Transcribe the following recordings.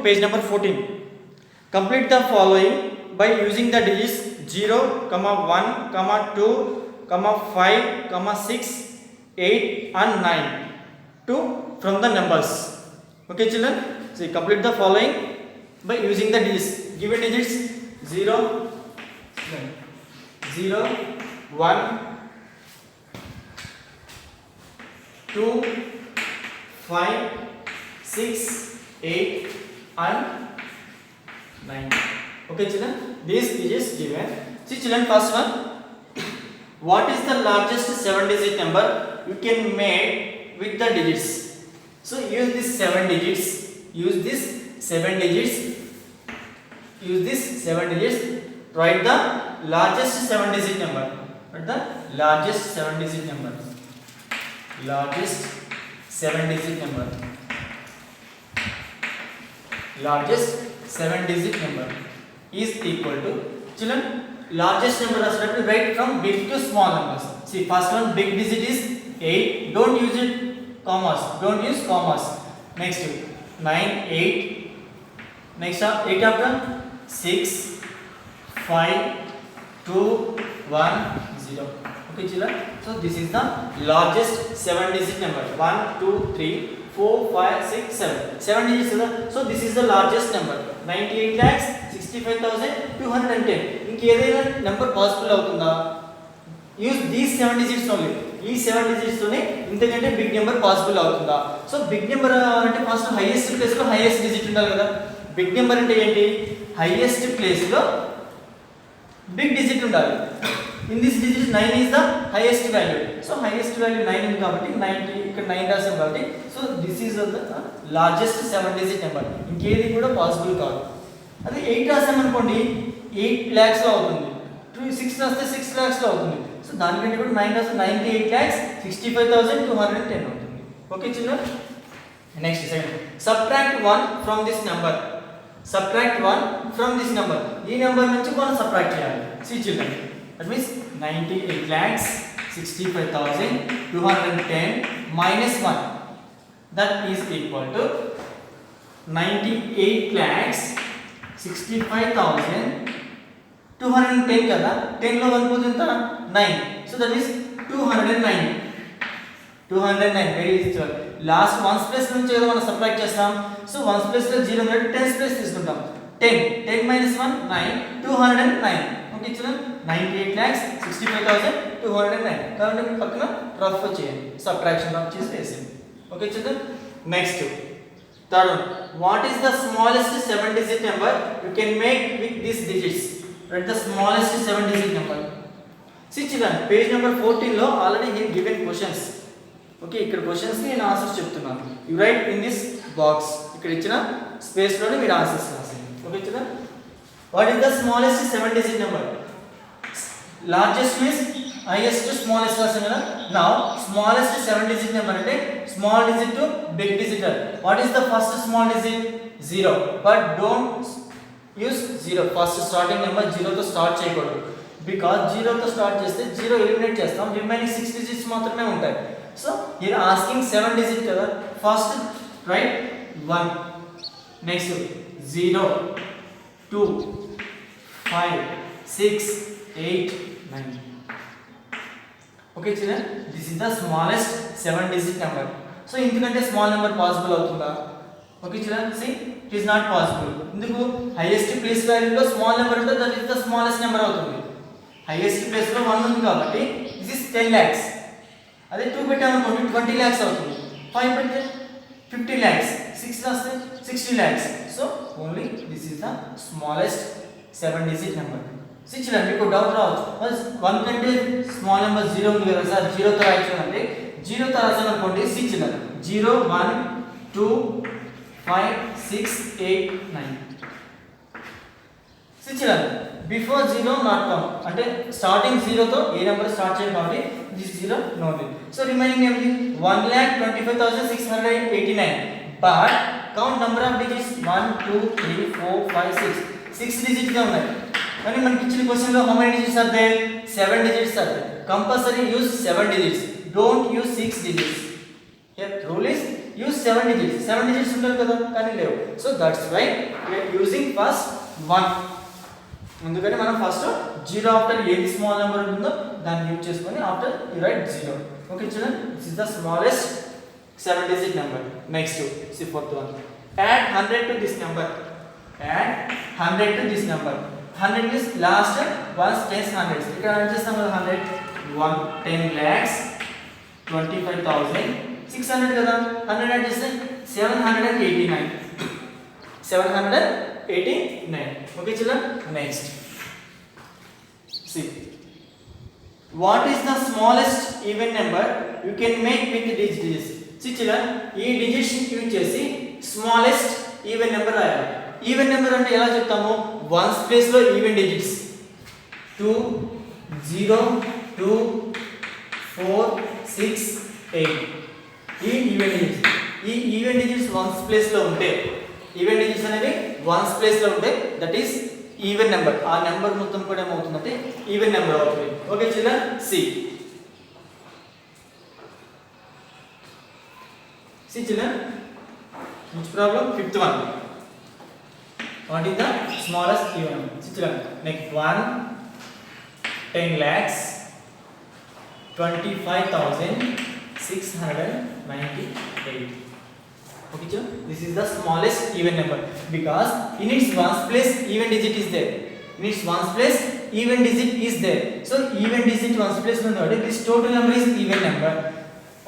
Page number 14. Complete the following by using the digits 0, 1, 2, 5, 6, 8 and 9 to from the numbers. Okay children, so complete the following by using the digits. Given digits 0, 1, 2, 5, 6, 8 and 9. Okay children, these digits given. See children, first one, what is the largest 7 digit number you can make with the digits? So use this 7 digits, write the largest 7 digit number, largest 7 digit number is equal to, children, largest number is write from big to small numbers. See, first one big digit is 8, don't use commas, next 9, 8, next 8 after 6, 5, 2, 1, 0. Okay children, so this is the largest 7 digit number, 1, 2, 3, 4, 5, 6, 7 digits. So this is the largest number, 98,65,210. ఇంకేదైనా number possible అవుతుందా? Use these 7 digits only. ఈ 7 digits తోనే ఇంతకంటే big number possible అవుతుందా? So big number అంటే first highest place లో highest digit ఉండాలి కదా. బిగ్ నెంబర్ అంటే ఏంటి? హైయెస్ట్ ప్లేస్ లో బిగ్ డిజిట్ ఉండాలి. In this digit 9 is the highest value. So highest value 9 ఉంది కాబట్టి 90 ఇక్కడ 9 రాసాం కాబట్టి so this is the largest 7 digit number. ఇంకేది కూడా పాసిబుల్ కాదు. అదే 8 రాసాం అనుకోండి 8 lakhs లో అవుతుంది. 6 రాస్తే 6 lakhs లో అవుతుంది. సో దానికంటే కూడా 9 రాస్తే 98,65,210 అవుతుంది. Okay children, next second, subtract 1 from this number. ఈ నెంబర్ నుంచి మనం సబ్ట్రాక్ట్ చేయాలి. See children, that means 98,65,210 minus 1, that is equal to 98,65,210 కదా. 10 లో 1 పోతే ఎంత? 9. So that means 209. Very easy. Lost ones place నుంచి ఏదో మనం సబ్ట్రాక్ట్ చేస్తాం. సో వన్స్ ప్లేస్ లో 0 ఉంటే 10 ప్లేస్ తీసుకుంటాం. 10 minus 1 9, 209. ఓకే చూడండి, 98,65,209. కాబట్టి మీ పక్కన రఫ్ చేయండి, సబ్ట్రాక్షన్ రఫ్ చేసి వేసేయండి. ఓకే చూడండి, next third one, what is the smallest 7 digit number you can make with this digits? Right the smallest 7 digit number. See చూడండి, పేజ్ నెంబర్ 14 లో already here given questions. Okay, ఇక్కడ questions కి నేను answers చెప్తున్నాను. You write in this box, ఇక్కడ ఇచ్చిన space లోనే మీరు ఆన్సర్స్ రాసేయండి. ఓకే చూడండి, what is the smallest 7 digit number? Largest means highest to smallest రాసాం కదా. now smallest 7 digit number అంటే small digit to big digit. what is the first small digit? 0. but don't use 0. first starting number 0 తో start చేయకూడదు, because 0 తో start చేస్తే 0 eliminate చేస్తాం, remaining 6 digits మాత్రమే ఉంటాయి. సో here asking 7 digit కదా. first write 1, next 0, 2, 5, 6, 8, 9. Okay children, this is the smallest 7 digit number. So ఇందుకంటే small number possible అవుతుందా? Okay children, see it is not possible. ఎందుకు? Highest place value లో small number ఉంటే that is the smallest number అవుతుంది. Highest place లో 1 ఉంది కాబట్టి this is 10 lakhs. అదే 2 పెట్టామనుకోండి 20 lakhs అవుతుంది. 5 పెడితే 50 lakhs, 6 రాస్తే 60 lakhs. So only this is the smallest 7 digit number. See చూడండి, మీకు డౌట్ రావచ్చు, 1 కంటే స్మాల్ నెంబర్ 0 ఉంది కదా సార్, 0 తో రాయొచ్చు అంటే 0 తో రాసాను అనుకోండి. సి చూడండి, 0, 1, 2, 5, 6, 8, 9. సి చూడండి, బిఫోర్ 0 నాట్ కౌంట్, అంటే స్టార్టింగ్ 0 తో ఏ నెంబర్ స్టార్ట్ చేయాలి కాబట్టి this 0 know the. So remaining ఏమిటి? 1,25,689. But count number of digits 1, 2, 3, 4, 5, 6 digits గా ఉన్నాయి. కానీ మనకి ఇచ్చిన క్వశ్చన్ లో how many digits are there? 7 digits are there. Compulsory use 7 digits. Don't use 6 digits. Here rule is use 7 digits. 7 digits ఉండాలి కదా కానీ లేవు. So that's why we are using first 1. అందుకని మనం ఫస్ట్ 0 ఆఫ్టర్ ఏది స్మాల్ నెంబర్ ఉంటుందో దాన్ని use చేసుకొని after you write 0. Okay children, this is the smallest 7 digit number. Next see fourth one. Add 100 to this number. Add 100 to this number. 100 is last ones tens hundreds. ఇక్కడ add చేస్తాం కదా 100 1 10 lakhs 25,600 కదా. 100 add చేస్తే 789. 789. Okay children, next see what is the smallest even number you can make with these digits. See children, ఈ digits యూజ్ చేసి smallest even number రాయాలి. Even number అంటే ఎలా చెప్తాము, వన్స్ ప్లేస్ లో ఈవెన్ డిజిట్స్ 2 0 2 4 6 8 ఈ ఈవెన్ డిజిట్స్. ఈ ఈవెన్ డిజిట్స్ వన్స్ ప్లేస్ లో ఉంటే, ఈవెన్ డిజిట్స్ అనేవి వన్స్ ప్లేస్ లో ఉంటే దట్ ఈస్ ఈవెన్ నెంబర్. ఆ నెంబర్ మొత్తం కూడా ఏమవుతుందంటే ఈవెన్ నెంబర్ అవుతుంది. Okay children, see children, which problem? Fifth one. What is the smallest even number? See children, next 1 10 lakhs 25,698. Okay children, this is the smallest even number because in its ones place even digit is there. In its ones place even digit is there. So even digit ones place lo unadi, this total number is even number.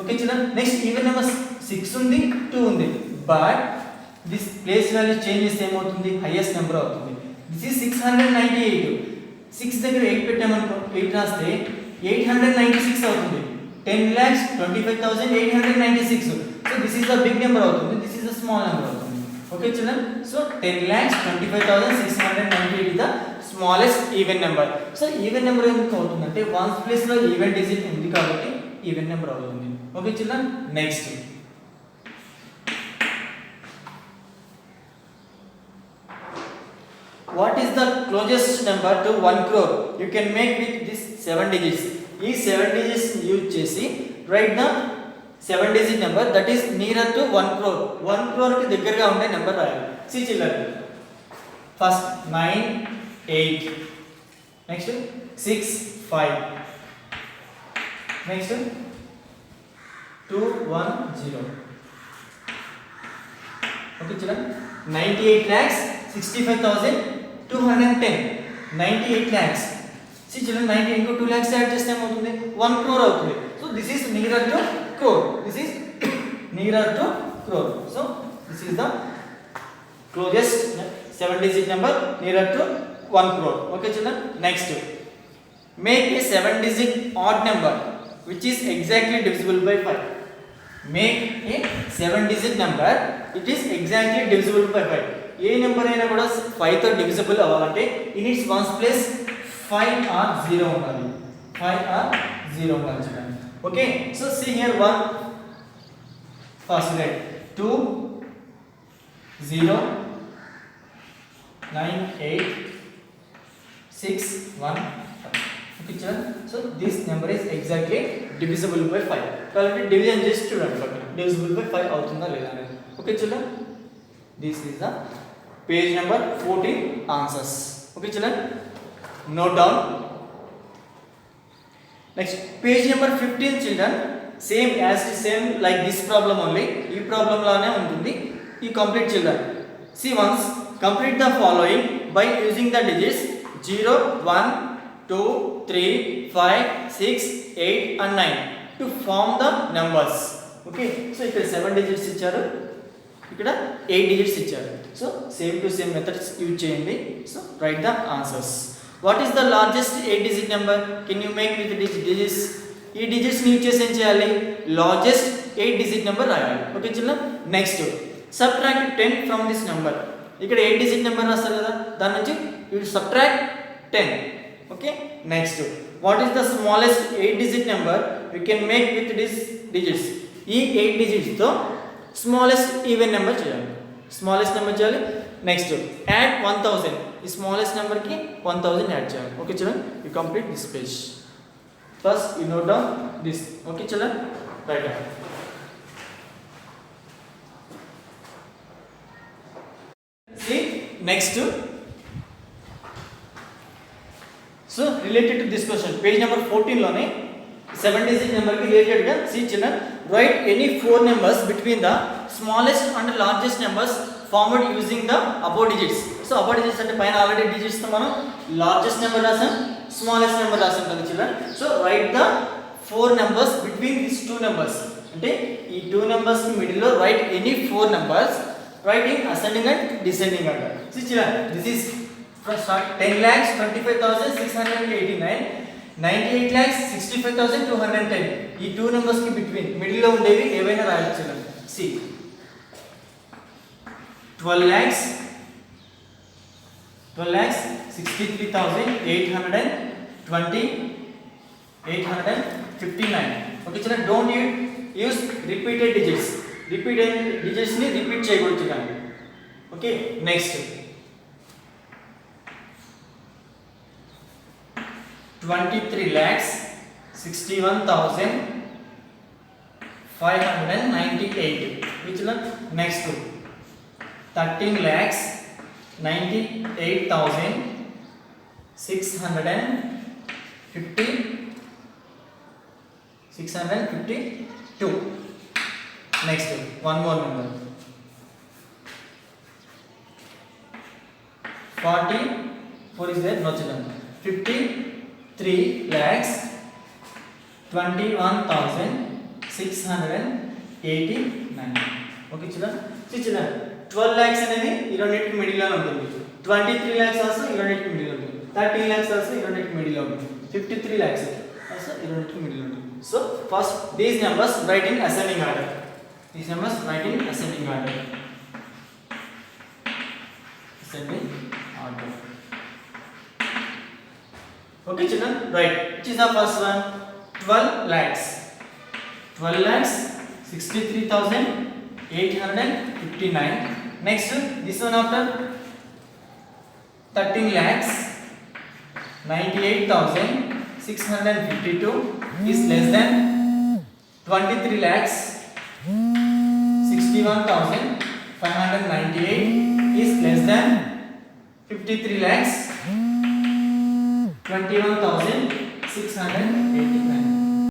Okay children, next even number 6 ఉంది 2 ఉంది, but this place value change చేస్తే ఏమవుతుంది, highest number అవుతుంది. This is 698. 6 దగ్గర 8 పెట్టామనుకో, 8 రాస్తే 896 అవుతుంది. 10,25,896. So this is the big number అవుతుంది, this is the small number అవుతుంది. Okay children, so 10,25,698 is the smallest even number. So even number ఎందుకు అవుతుందంటే వన్స్ ప్లేస్ లో ఈవెన్ డిజిట్ ఉంది కాబట్టి ఈవెన్ నెంబర్ అవుతుంది. Okay children, next what is the closest number to 1 crore you can make with this 7 digits. ఈ 7 digits యూజ్ చేసి write the 7 digit number that is nearer to 1 crore. 1 crore కి దగ్గరగా ఉండే number రాయాలి. see children, first 9 8, next 6 5, next 2 1 0. okay children, 98 lakhs 65,210. 98 lakhs. See children, 90 into 2 lakhs add చేస్తే ఏమవుతుంది, 1 crore అవుతుంది. So this is nearer to crore. This is nearer to crore. So this is the closest 7 digit number nearer to 1 crore. Okay children, next make a 7 digit odd number which is exactly divisible by 5. Make a 7 digit number, it is exactly divisible by 5. ఏ నెంబర్ అయినా కూడా 5 తో divisible అవ్వాలంటే in its ones place 5 or 0 ఉండాలి. 5 or 0 ఉండాలి చూడండి. Okay, so see here 1 first right 2 0 9 8 6 1 okay చూడండి. So this number is exactly divisible by 5. కాబట్టి డివిజన్ చేసి చూడండి డివిజిబుల్ బై 5 అవుతుందా లేదా అనేది. ఓకే చూడండి, this is the page number 14 answers. okay children, note down. next page number 15 children, same like this problem only. ee problem laane untundi. you complete children. see once complete the following by using the digits 0 1 2 3 5 6 8 and 9 to form the numbers. okay, so ఇక్కడ 7 digits ఇచ్చారు, ఇక్కడ 8 digits ఇచ్చారు. So same to same methods use చేయండి. So write the answers. What is the largest 8 digit number can you make with digits? ఈ digits use చేసి ఏం చేయాలి, largest 8 digit number రాయాలి. Okay children, next subtract 10 from this number. ఇక్కడ 8 digit నెంబర్ రాస్తారు కదా, దాని నుంచి you subtract 10. Okay, next what is the smallest 8 digit number you can make with this digits? ఈ 8 digits తో స్మాలెస్ట్ ఈవెన్ నెంబర్ చేయాలి, స్మాలెస్ట్ నెంబర్ చేయాలి. నెక్స్ట్ యాడ్ 1000, ఈ స్మాలెస్ట్ నెంబర్కి 1000 యాడ్ చేయాలి. Okay children, you complete this page. First you note down this. Okay children, right. See next. So related to this question, page number 14 లోనే 7 digit number కి related గా see children, write any four numbers between the smallest and largest numbers formed using the above digits. So above digits అంటే పైన already digits తో మనం largest number రాసాం, smallest number రాసాం కదా children. So write the four numbers between these two numbers. అంటే ఈ two numbers కి middle లో write any four numbers, write in ascending and descending order. See children, this is first start 10,25,689, 98,65,210. ఈ two numbers కి between middle లో ఉండేవి ఏవైనా రాయొచ్చు. See 12,63,859. Okay children, don't use repeated digits. Repeated digits ని repeat చేయకూడదు కానీ. Okay next 23,61,598. which one? Next 13,98,652. Next one more number 44 is there, no children. 53,21,689. Okay children, children 12 lakhs అనేది ఈ రెండింటికి మిడిల్ లో ఉంటుంది. 23 lakhs ఆల్సో ఈ రెండింటికి మిడిల్ లో ఉంటుంది. 13 lakhs ఆల్సో ఈ రెండింటికి మిడిల్ లో ఉంటుంది. 53 lakhs ఆల్సో ఈ రెండింటికి మిడిల్ లో ఉంటుంది. So first these numbers write in ascending order. These numbers write in ascending order. Ascending order. Okay children, right, which is the first one? 12 lakhs. 12 lakhs 63,859. Next this one after 13 lakhs 98,652 is less than 23 lakhs 61,598 is less than 53 lakhs 21,689.